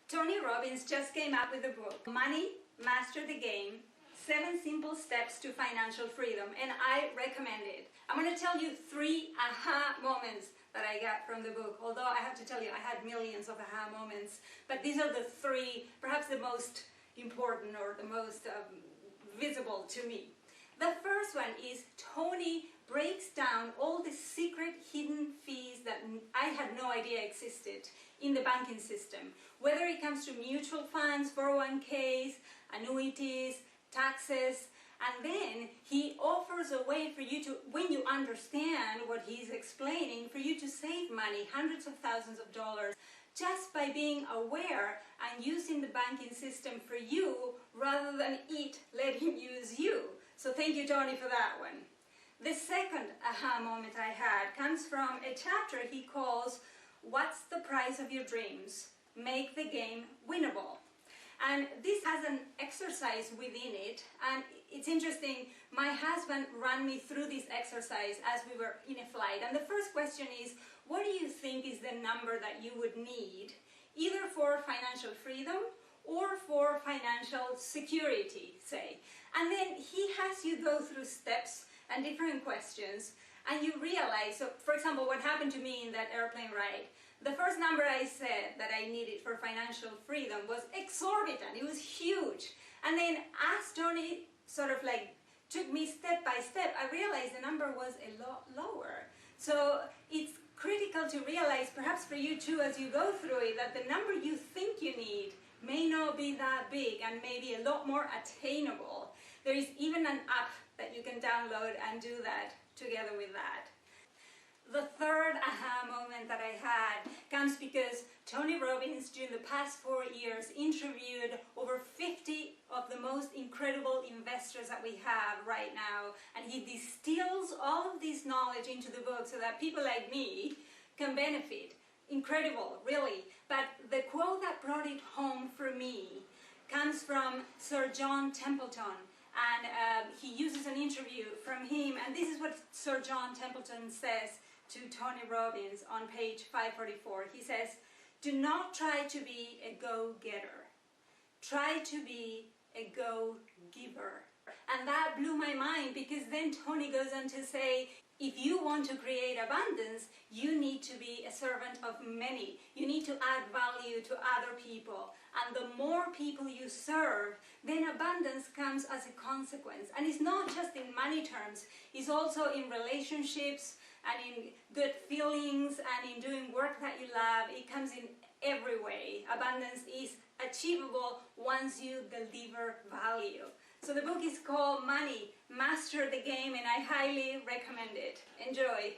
Tony Robbins just came up with a book, Money, Master the Game, 7 Simple Steps to Financial Freedom, and I recommend it. I'm going to tell you 3 aha moments that I got from the book, although I have to tell you I had millions of aha moments, but these are the 3, perhaps the most important or the most visible to me. The first one is Tony breaks down all the secret hidden fees that I had no idea existed in the banking system, whether it comes to mutual funds, 401ks, annuities, taxes, and then he offers a way for you to, when you understand what he's explaining, for you to save money, hundreds of thousands of dollars, just by being aware and using the banking system for you rather than it let him use you. So thank you, Tony, for that one. The second aha moment I had comes from a chapter he calls What's the Price of Your Dreams? Make the Game Winnable. And this has an exercise within it, and it's interesting, my husband ran me through this exercise as we were in a flight, and the first question is, what do you think is the number that you would need, either for financial freedom or for financial security, say? And then he has you go through steps and different questions, and you realize, so for example, what happened to me in that airplane ride, the first number I said that I needed for financial freedom was exorbitant, it was huge. And then as Tony sort of like took me step by step, I realized the number was a lot lower. So it's critical to realize, perhaps for you too as you go through it, that the number you think you need may not be that big and maybe a lot more attainable. There is even an app that you can download and do that together with that. The third aha moment that I had comes because Tony Robbins, during the past 4 years, interviewed over 50 of the most incredible investors that we have right now, and he distills all of this knowledge into the book so that people like me can benefit. Incredible, really. But the quote that brought it home for me comes from Sir John Templeton, and he uses an interview from him, and this is what Sir John Templeton says to Tony Robbins on page 544. He says, "Do not try to be a go-getter. Try to be a go-giver." And that blew my mind, because then Tony goes on to say, if you want to create abundance, you need to be a servant of many. You need to add value to other people. And the more people you serve, then abundance comes as a consequence. And it's not just in money terms, it's also in relationships and in good feelings and in doing work that you love. It comes in every way. Abundance is achievable once you deliver value. So the book is called Money, Master the Game, and I highly recommend it. Enjoy!